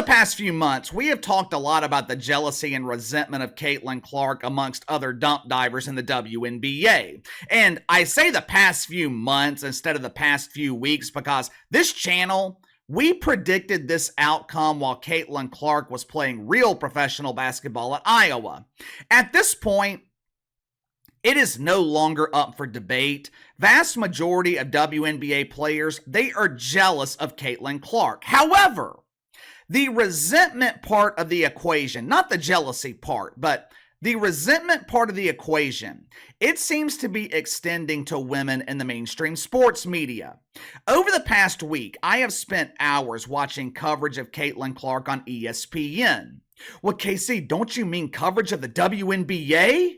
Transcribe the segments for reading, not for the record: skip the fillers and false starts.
past few months, we have talked a lot about the jealousy and resentment of Caitlin Clark amongst other dump divers in the WNBA. And I say the past few months instead of the past few weeks because this channel, we predicted this outcome while Caitlin Clark was playing real professional basketball at Iowa. At this point, it is no longer up for debate. Vast majority of WNBA players, they are jealous of Caitlin Clark. However, the resentment part of the equation, not the jealousy part, but the resentment part of the equation, it seems to be extending to women in the mainstream sports media. Over the past week, I have spent hours watching coverage of Caitlin Clark on ESPN. Well, KC, don't you mean coverage of the WNBA?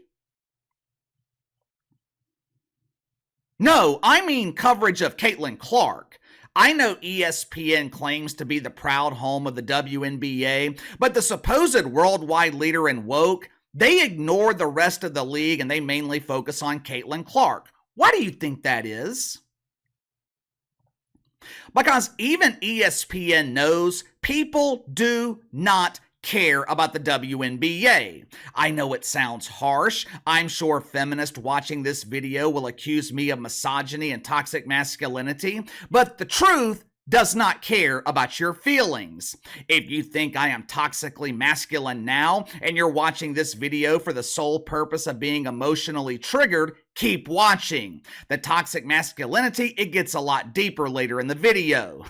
No, I mean coverage of Caitlin Clark. I know ESPN claims to be the proud home of the WNBA, but the supposed worldwide leader in woke, they ignore the rest of the league and they mainly focus on Caitlin Clark. Why do you think that is? Because even ESPN knows people do not care about the WNBA. I know it sounds harsh. I'm sure feminists watching this video will accuse me of misogyny and toxic masculinity, but the truth does not care about your feelings. If you think I am toxically masculine now and you're watching this video for the sole purpose of being emotionally triggered, keep watching. The toxic masculinity, it gets a lot deeper later in the video.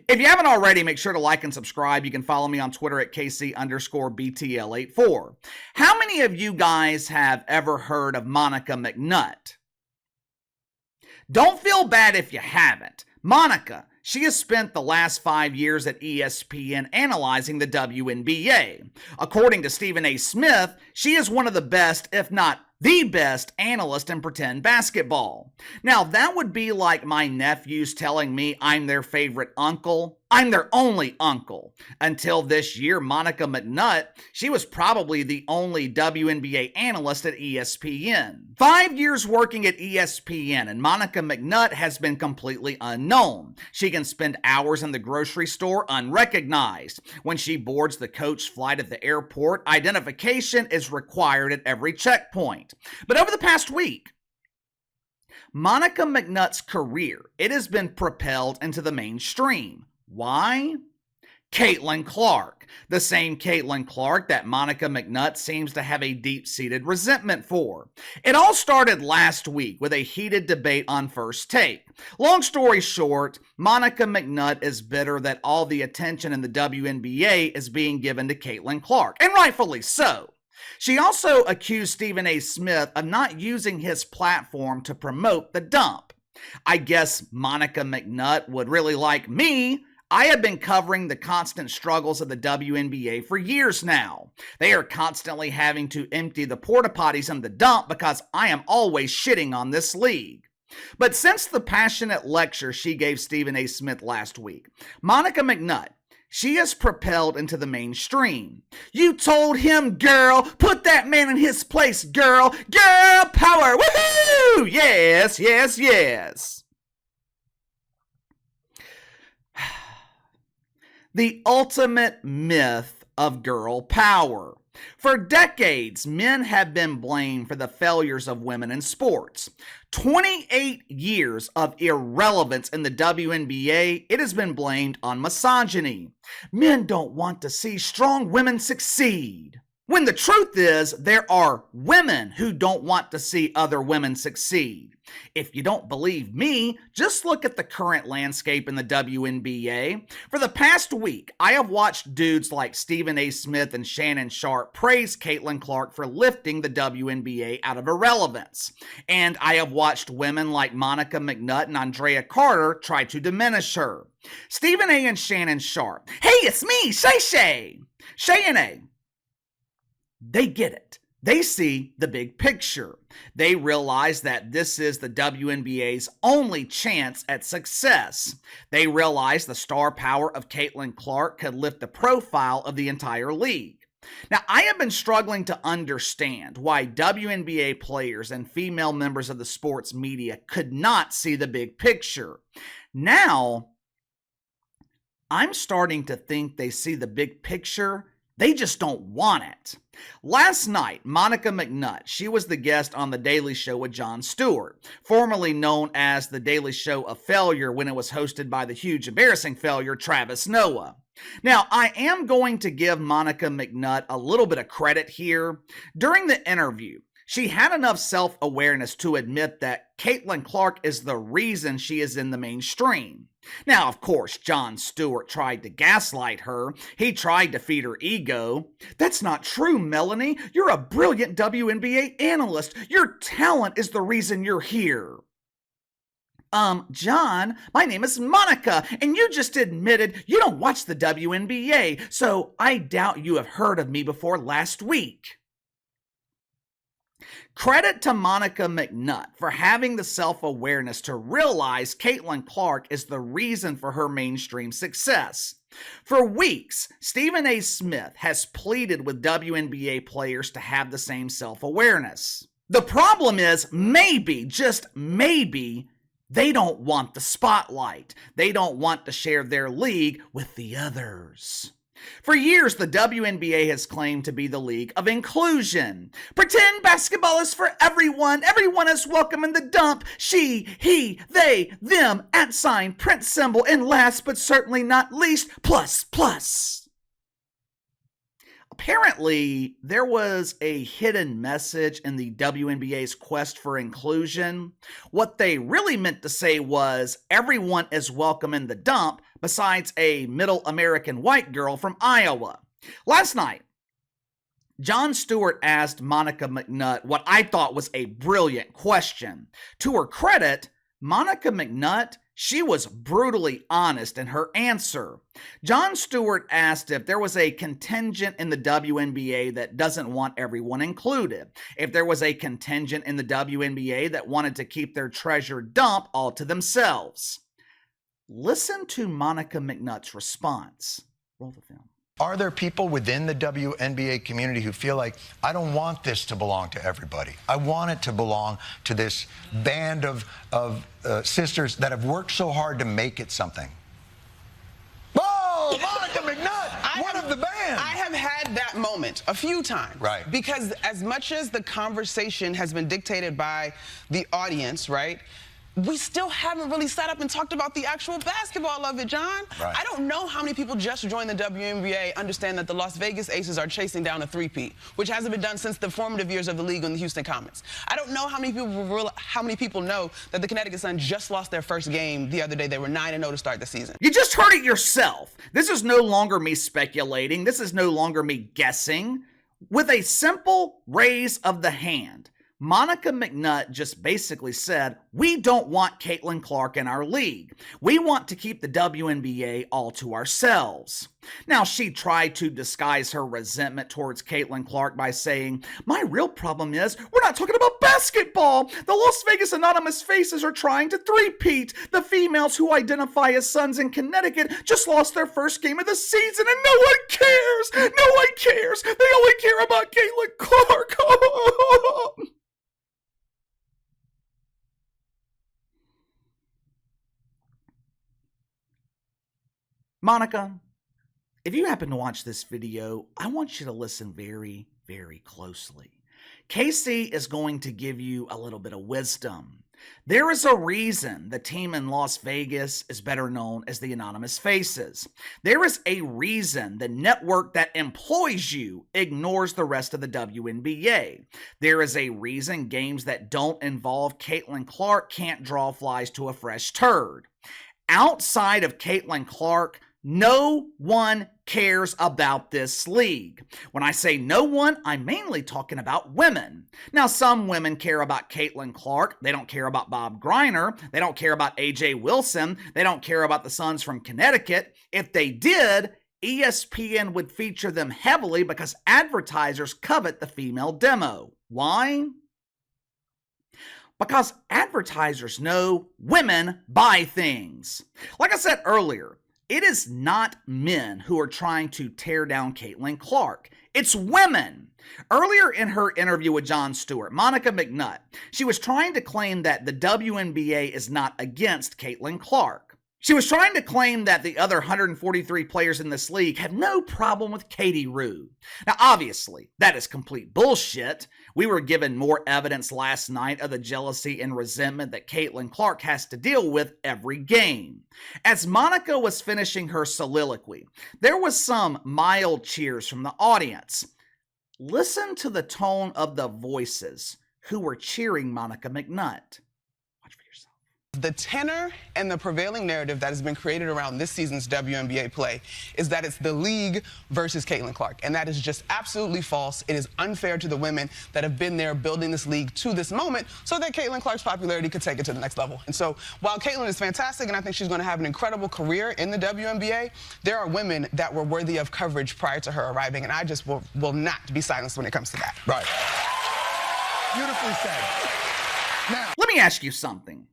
If you haven't already, make sure to like and subscribe. You can follow me on Twitter at KC_BTL84. How many of you guys have ever heard of Monica McNutt? Don't feel bad if you haven't. Monica, she has spent the last 5 years at ESPN analyzing the WNBA. According to Stephen A. Smith, she is one of the best, if not the best analyst in pretend basketball. Now, that would be like my nephews telling me I'm their favorite uncle. I'm their only uncle. Until this year, Monica McNutt, she was probably the only WNBA analyst at ESPN. 5 years working at ESPN, and Monica McNutt has been completely unknown. She can spend hours in the grocery store unrecognized. When she boards the coach flight at the airport, identification is required at every checkpoint. But over the past week, Monica McNutt's career, it has been propelled into the mainstream. Why? Caitlin Clark, the same Caitlin Clark that Monica McNutt seems to have a deep-seated resentment for. It all started last week with a heated debate on First Take. Long story short, Monica McNutt is bitter that all the attention in the WNBA is being given to Caitlin Clark, and rightfully so. She also accused Stephen A. Smith of not using his platform to promote the dump. I guess Monica McNutt would really like me. I have been covering the constant struggles of the WNBA for years now. They are constantly having to empty the porta potties in the dump because I am always shitting on this league. But since the passionate lecture she gave Stephen A. Smith last week, Monica McNutt, she is propelled into the mainstream. You told him, girl. Put that man in his place, girl. Girl power. Woohoo! Yes, yes, yes. The ultimate myth of girl power. For decades, men have been blamed for the failures of women in sports. 28 years of irrelevance in the WNBA, it has been blamed on misogyny. Men don't want to see strong women succeed. When the truth is, there are women who don't want to see other women succeed. If you don't believe me, just look at the current landscape in the WNBA. For the past week, I have watched dudes like Stephen A. Smith and Shannon Sharpe praise Caitlin Clark for lifting the WNBA out of irrelevance. And I have watched women like Monica McNutt and Andrea Carter try to diminish her. Stephen A. and Shannon Sharpe. Hey, it's me, Shay. Shay and A. They get it. They see the big picture. They realize that this is the WNBA's only chance at success. They realize the star power of Caitlin Clark could lift the profile of the entire league. Now, I have been struggling to understand why WNBA players and female members of the sports media could not see the big picture. Now, I'm starting to think they see the big picture. They just don't want it. Last night, Monica McNutt, she was the guest on The Daily Show with Jon Stewart, formerly known as The Daily Show of Failure when it was hosted by the huge embarrassing failure Travis Noah. Now, I am going to give Monica McNutt a little bit of credit here. During the interview, she had enough self-awareness to admit that Caitlin Clark is the reason she is in the mainstream. Now, of course, Jon Stewart tried to gaslight her. He tried to feed her ego. That's not true, Melanie. You're a brilliant WNBA analyst. Your talent is the reason you're here. Jon, my name is Monica, and you just admitted you don't watch the WNBA, so I doubt you have heard of me before last week. Credit to Monica McNutt for having the self-awareness to realize Caitlin Clark is the reason for her mainstream success. For weeks, Stephen A. Smith has pleaded with WNBA players to have the same self-awareness. The problem is, maybe, just maybe, they don't want the spotlight. They don't want to share their league with the others. For years, the WNBA has claimed to be the league of inclusion. Pretend basketball is for everyone. Everyone is welcome in the dump. She, he, they, them, @ print symbol, and last but certainly not least, ++. Apparently, there was a hidden message in the WNBA's quest for inclusion. What they really meant to say was, everyone is welcome in the dump besides a middle American white girl from Iowa. Last night, Jon Stewart asked Monica McNutt what I thought was a brilliant question. To her credit, Monica McNutt, she was brutally honest in her answer. Jon Stewart asked if there was a contingent in the WNBA that doesn't want everyone included, if there was a contingent in the WNBA that wanted to keep their treasure dump all to themselves. Listen to Monica McNutt's response. Roll the film. Are there people within the WNBA community who feel like, I don't want this to belong to everybody. I want it to belong to this band of sisters that have worked so hard to make it something? Whoa, Monica McNutt, one of the band. I have had that moment a few times. Right. Because as much as the conversation has been dictated by the audience, right, we still haven't really sat up and talked about the actual basketball of it, Jon. Right. I don't know how many people just joined the WNBA understand that the Las Vegas Aces are chasing down a three-peat, which hasn't been done since the formative years of the league in the Houston Comets. I don't know how many people know that the Connecticut Sun just lost their first game the other day. They were 9-0 to start the season. You just heard it yourself. This is no longer me speculating. This is no longer me guessing. With a simple raise of the hand, Monica McNutt just basically said, we don't want Caitlin Clark in our league. We want to keep the WNBA all to ourselves. Now, she tried to disguise her resentment towards Caitlin Clark by saying, my real problem is we're not talking about basketball. The Las Vegas Anonymous Faces are trying to three-peat. The females who identify as Suns in Connecticut just lost their first game of the season and no one cares. No one cares. They only care about Caitlin Clark. Monica, if you happen to watch this video, I want you to listen very, very closely. Casey is going to give you a little bit of wisdom. There is a reason the team in Las Vegas is better known as the Anonymous Faces. There is a reason the network that employs you ignores the rest of the WNBA. There is a reason games that don't involve Caitlin Clark can't draw flies to a fresh turd. Outside of Caitlin Clark, no one cares about this league. When I say no one, I'm mainly talking about women. Now, some women care about Caitlin Clark. They don't care about Bob Griner. They don't care about AJ Wilson. They don't care about the Suns from Connecticut. If they did, ESPN would feature them heavily because advertisers covet the female demo. Why? Because advertisers know women buy things. Like I said earlier, it is not men who are trying to tear down Caitlin Clark. It's women. Earlier in her interview with Jon Stewart, Monica McNutt, she was trying to claim that the WNBA is not against Caitlin Clark. She was trying to claim that the other 143 players in this league have no problem with Katie Rue. Now, obviously, that is complete bullshit. We were given more evidence last night of the jealousy and resentment that Caitlin Clark has to deal with every game. As Monica was finishing her soliloquy, there was some mild cheers from the audience. Listen to the tone of the voices who were cheering Monica McNutt. Watch for yourself. The tenor and the prevailing narrative that has been created around this season's WNBA play is that it's the league versus Caitlin Clark, and that is just absolutely false. It is unfair to the women that have been there building this league to this moment so that Caitlin Clark's popularity could take it to the next level. And so while Caitlin is fantastic, and I think she's going to have an incredible career in the WNBA, there are women that were worthy of coverage prior to her arriving, and I just will not be silenced when it comes to that. Right. Beautifully said. Now, let me ask you something.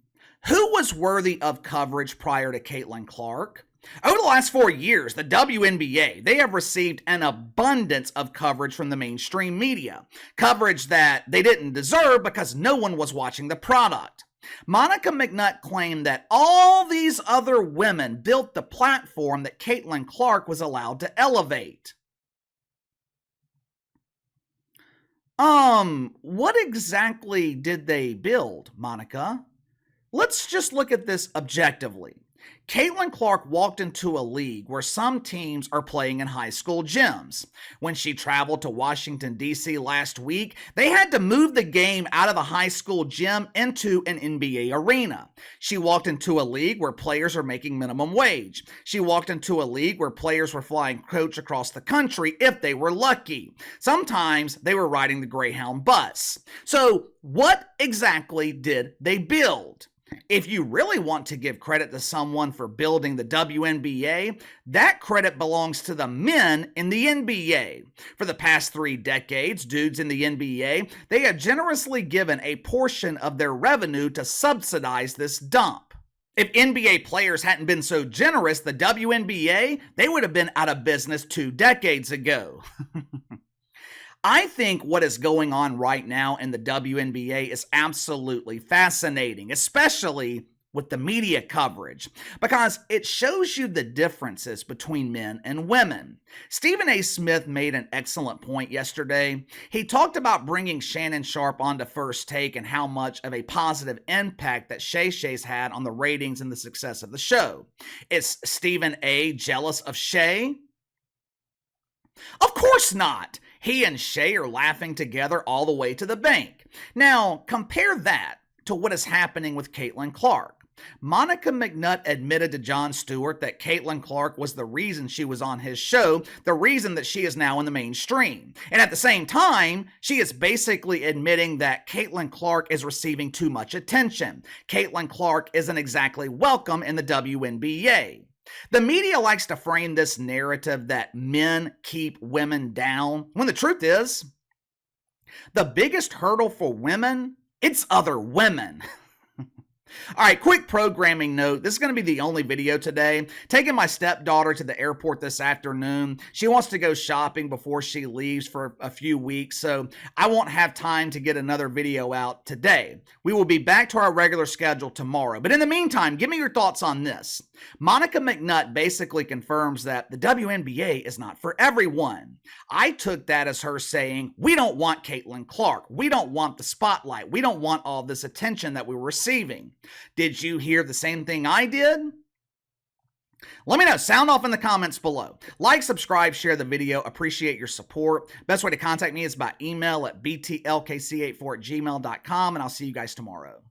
Who was worthy of coverage prior to Caitlin Clark? Over the last 4 years, the WNBA, they have received an abundance of coverage from the mainstream media. Coverage that they didn't deserve because no one was watching the product. Monica McNutt claimed that all these other women built the platform that Caitlin Clark was allowed to elevate. What exactly did they build, Monica? Let's just look at this objectively. Caitlin Clark walked into a league where some teams are playing in high school gyms. When she traveled to Washington, D.C. last week, they had to move the game out of the high school gym into an NBA arena. She walked into a league where players are making minimum wage. She walked into a league where players were flying coach across the country if they were lucky. Sometimes they were riding the Greyhound bus. So what exactly did they build? If you really want to give credit to someone for building the WNBA, that credit belongs to the men in the NBA. For the past 3 decades, dudes in the NBA, they have generously given a portion of their revenue to subsidize this dump. If NBA players hadn't been so generous, the WNBA, they would have been out of business 2 decades ago. I think what is going on right now in the WNBA is absolutely fascinating, especially with the media coverage, because it shows you the differences between men and women. Stephen A. Smith made an excellent point yesterday. He talked about bringing Shannon Sharpe onto First Take and how much of a positive impact that Shay's had on the ratings and the success of the show. Is Stephen A. jealous of Shay? Of course not. He and Shay are laughing together all the way to the bank. Now, compare that to what is happening with Caitlin Clark. Monica McNutt admitted to Jon Stewart that Caitlin Clark was the reason she was on his show, the reason that she is now in the mainstream. And at the same time, she is basically admitting that Caitlin Clark is receiving too much attention. Caitlin Clark isn't exactly welcome in the WNBA. The media likes to frame this narrative that men keep women down, when the truth is, the biggest hurdle for women, it's other women. All right, quick programming note. This is going to be the only video today. Taking my stepdaughter to the airport this afternoon. She wants to go shopping before she leaves for a few weeks, so I won't have time to get another video out today. We will be back to our regular schedule tomorrow. But in the meantime, give me your thoughts on this. Monica McNutt basically confirms that the WNBA is not for everyone. I took that as her saying, we don't want Caitlin Clark. We don't want the spotlight. We don't want all this attention that we're receiving. Did you hear the same thing I did? Let me know. Sound off in the comments below. Like, subscribe, share the video. Appreciate your support. Best way to contact me is by email at btlkc84@gmail.com, and I'll see you guys tomorrow.